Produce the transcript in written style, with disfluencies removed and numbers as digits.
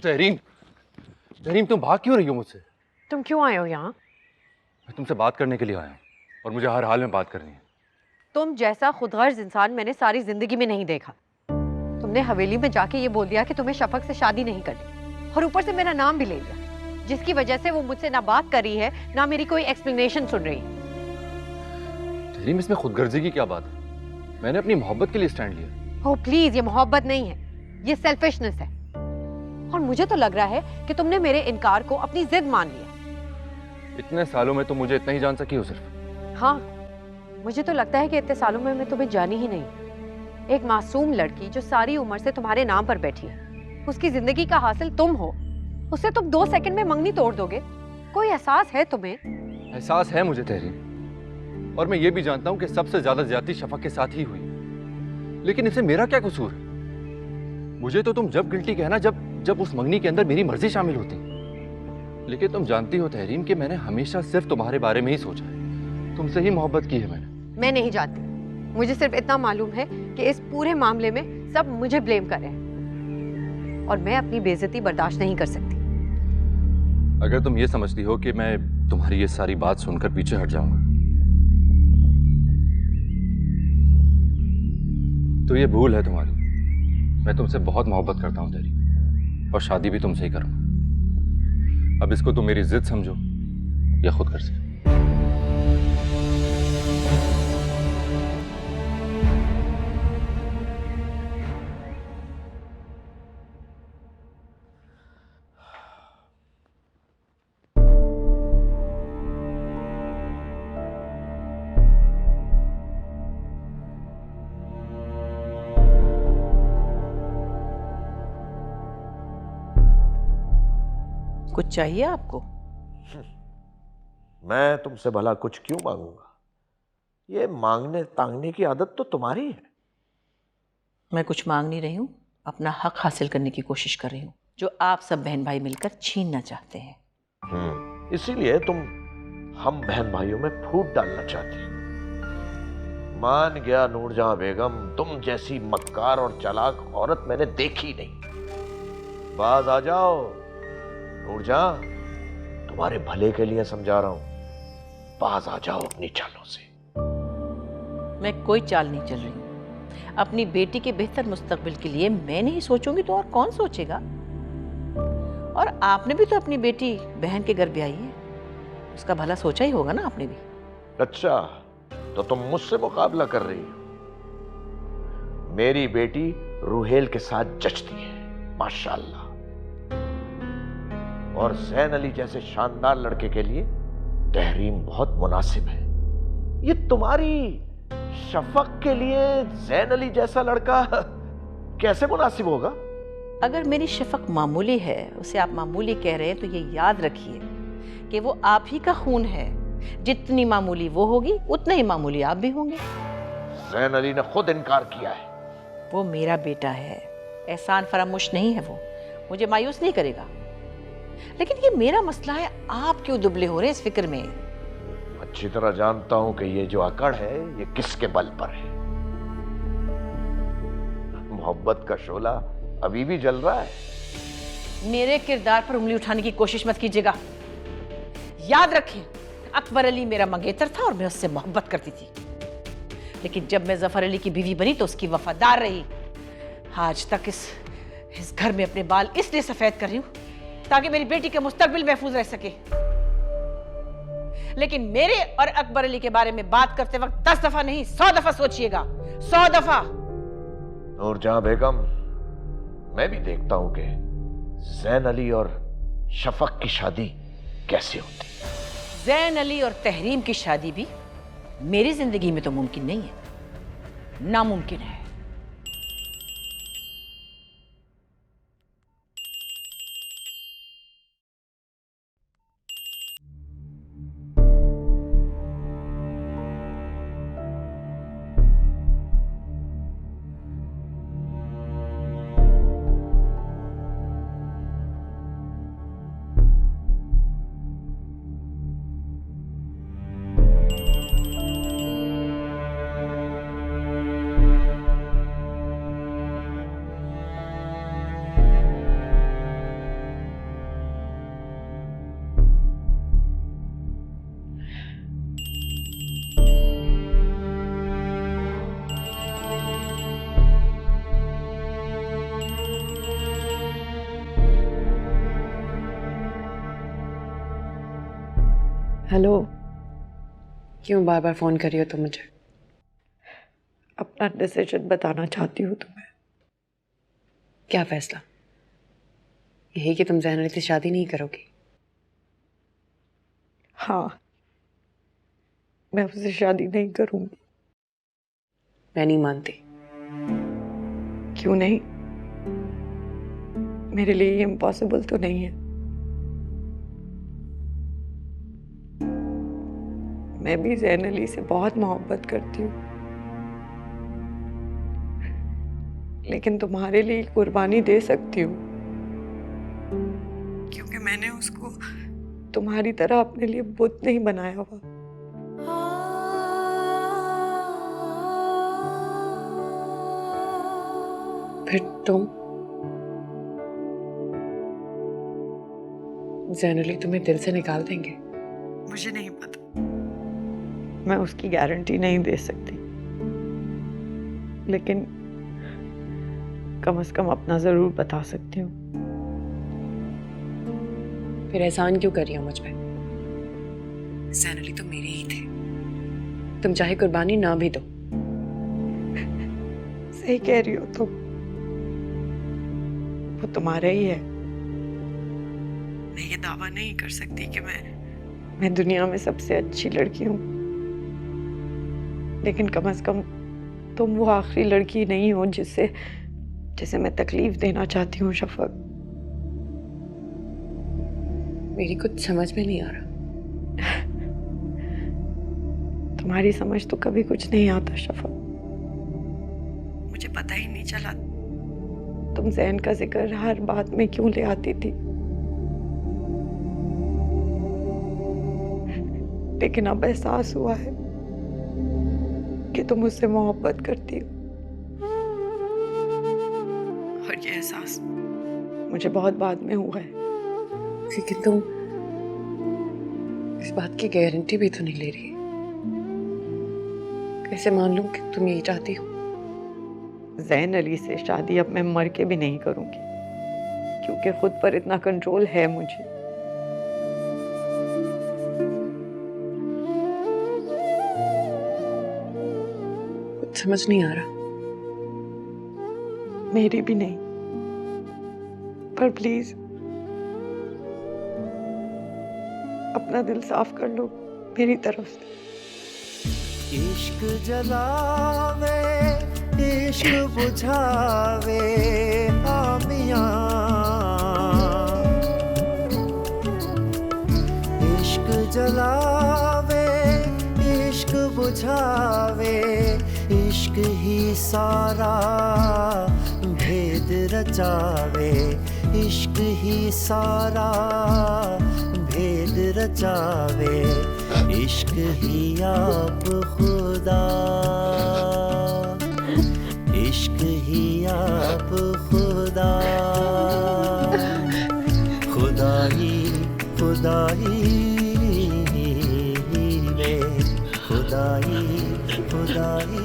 तहरीन, तहरीन तुम भाग क्यों रही हो मुझसे? तुम क्यों आए हो यहाँ? मैं तुमसे बात करने के लिए आया हूँ और मुझे हर हाल में बात करनी है। तुम जैसा खुदगर्ज इंसान मैंने सारी जिंदगी में नहीं देखा। तुमने हवेली में जाके ये बोल दिया कि तुम्हें शफक से शादी नहीं करनी, और ऊपर से मेरा नाम भी ले लिया, जिसकी वजह से वो मुझसे ना बात कर रही है ना मेरी कोई एक्सप्लेनेशन सुन रही है। तहरीन, इसमें खुदगर्जी की क्या बात है? मैंने अपनी मोहब्बत के लिए स्टैंड लिया। ओह प्लीज, ये मोहब्बत नहीं है, ये सेल्फिशनेस है। और मुझे तो लग रहा है कि तुमने मेरे इनकार को अपनी जिद मान लिया। इतने सालों में तुम मुझे इतना ही जान सकी हो सिर्फ? हाँ, मुझे तो लगता है कि इतने सालों में मैं तुम्हें जानी ही नहीं। एक मासूम लड़की जो सारी उम्र से तुम्हारे नाम पर बैठी है, उसकी जिंदगी का हासिल तुम हो, उससे तुम 2 सेकंड में मंगनी तोड़ दोगे? कोई एहसास है तुम्हें? एहसास है मुझे तहरीन, और मैं ये भी जानता हूँ कि सबसे ज्यादा ज्यादती शफक के साथ ही हुई, लेकिन इससे मेरा क्या कसूर है? मुझे तो तुम जब गिल्टी कहना जब उस मंगनी के अंदर मेरी मर्जी शामिल होती। लेकिन तुम जानती हो तहरीन कि मैंने हमेशा सिर्फ तुम्हारे बारे में ही सोचा है, तुमसे ही मोहब्बत की है मैंने। मैं नहीं जानती, मुझे सिर्फ इतना मालूम है कि इस पूरे मामले में सब मुझे ब्लेम कर रहे हैं, और मैं अपनी बेइज्जती बर्दाश्त नहीं कर सकती। अगर तुम ये समझती हो कि मैं तुम्हारी ये सारी बात सुनकर पीछे हट जाऊंगा, तो ये भूल है तुम्हारी। मैं तुमसे बहुत मोहब्बत करता हूँ तेरी, और शादी भी तुमसे ही करूंगा। अब इसको तुम मेरी जिद समझो या खुद कर से। कुछ चाहिए आपको? मैं तुमसे भला कुछ क्यों मांगूंगा? ये मांगने तांगने की आदत तो तुम्हारी है। मैं कुछ मांग नहीं रही हूँ, अपना हक हासिल करने की कोशिश कर रही हूँ, जो आप सब बहन भाई मिलकर छीनना चाहते हैं। इसीलिए तुम हम बहन भाइयों में फूट डालना चाहती हो। मान गया नूरजहां बेगम, तुम जैसी मक्कार और चालाक औरत मैंने देखी नहीं। बाज आ जाओ नूरजहां, तुम्हारे भले के लिए समझा रहा हूं। बाज आ जाओ अपनी चालों से। मैं कोई चाल नहीं चल रही हूँ। अपनी बेटी के बेहतर मुस्तकबिल के लिए मैं नहीं सोचूंगी तो और कौन सोचेगा? और आपने भी तो अपनी बेटी बहन के घर ब्याही है, उसका भला सोचा ही होगा ना आपने भी। अच्छा, तो तुम मुझसे मुकाबला कर रही हो? मेरी बेटी रूहेल के साथ जचती है माशाल्लाह, और जैन अली जैसे शानदार लड़के के लिए तहरीम बहुत मुनासिब है। ये तुम्हारी शफक के लिए जैन अली जैसा लड़का कैसे मुनासिब होगा? अगर मेरी शफक मामूली है, उसे आप मामूली कह रहे हैं, तो ये याद रखिए कि वो आप ही का खून है। जितनी मामूली वो होगी उतने ही मामूली आप भी होंगे। जैन अली ने खुद इनकार किया है। वो मेरा बेटा है, एहसान फरामोश नहीं है वो, मुझे मायूस नहीं करेगा। लेकिन ये मेरा मसला है, आप क्यों दुबले हो रहे हैं इस फिक्र में? अच्छी तरह जानता हूं कि ये जो अकड़ है ये किसके बल पर है। मोहब्बत का शोला अभी भी जल रहा है। मेरे किरदार पर उंगली उठाने की कोशिश मत कीजिएगा। याद रखें, अकबर अली मेरा मंगेतर था और मैं उससे मोहब्बत करती थी, लेकिन जब मैं जफर अली की बीवी बनी तो उसकी वफादार रही। आज तक इस घर में अपने बाल इसलिए सफेद कर रही हूं ताकि मेरी बेटी का मुस्तकबिल महफूज रह सके। लेकिन मेरे और अकबर अली के बारे में बात करते वक्त 10 दफा नहीं 100 दफा सोचिएगा, 100 दफा। नूरजहां बेगम, मैं भी देखता हूं कि जैन अली और शफक की शादी कैसे होती है। जैन अली और तहरीम की शादी भी मेरी जिंदगी में तो मुमकिन नहीं है, नामुमकिन है। हेलो, क्यों बार बार फ़ोन कर रही हो तुम मुझे? अपना डिसीजन बताना चाहती हूँ तुम्हें। क्या फैसला? यही कि तुम ज़ैनली से शादी नहीं करोगी? हाँ, मैं उससे शादी नहीं करूँगी। मैं नहीं मानती। क्यों नहीं? मेरे लिए ये इम्पॉसिबल तो नहीं है। मैं भी ज़ैन अली से बहुत मोहब्बत करती हूँ, लेकिन तुम्हारे लिए कुर्बानी दे सकती हूँ, क्योंकि मैंने उसको तुम्हारी तरह अपने लिए बुत नहीं बनाया हुआ। फिर तुम? ज़ैनली तुम्हें दिल से निकाल देंगे? मुझे नहीं पता, मैं उसकी गारंटी नहीं दे सकती, लेकिन कम से कम अपना जरूर बता सकती हूँ। फिर एहसान क्यों कर रही हो मुझ पे? ज़ैनली तो मेरे ही थे, तुम चाहे कुर्बानी ना भी दो। सही कह रही हो तुम, वो तुम्हारा ही है। मैं ये दावा नहीं कर सकती कि मैं दुनिया में सबसे अच्छी लड़की हूँ, लेकिन कम से कम तुम वो आखिरी लड़की नहीं हो जिसे मैं तकलीफ देना चाहती हूँ शफक। मेरी कुछ समझ में नहीं आ रहा। तुम्हारी समझ तो कभी कुछ नहीं आता शफक। मुझे पता ही नहीं चला तुम ज़ैन का जिक्र हर बात में क्यों ले आती थी, लेकिन अब एहसास हुआ है कि तुम उससे मोहब्बत करती हो, और ये एहसास मुझे बहुत बाद में हुआ है। लेकिन तुम इस बात की गारंटी भी तो नहीं ले रही। कैसे मान लूं कि तुम यही चाहती हो? ज़ैन अली से शादी अब मैं मर के भी नहीं करूंगी, क्योंकि खुद पर इतना कंट्रोल है मुझे। कुछ समझ नहीं आ रहा। मेरी भी नहीं, पर प्लीज अपना दिल साफ कर लो मेरी तरफ से। इश्क जलावे इश्क बुझावे आमियां, इश्क जलावे इश्क बुझावे, इश्क ही सारा भेद रचावे, इश्क ही सारा भेद रचावे, इश्क ही आप खुदा, इश्क ही आप खुदा, खुदाई खुदाई में खुदाई खुदाई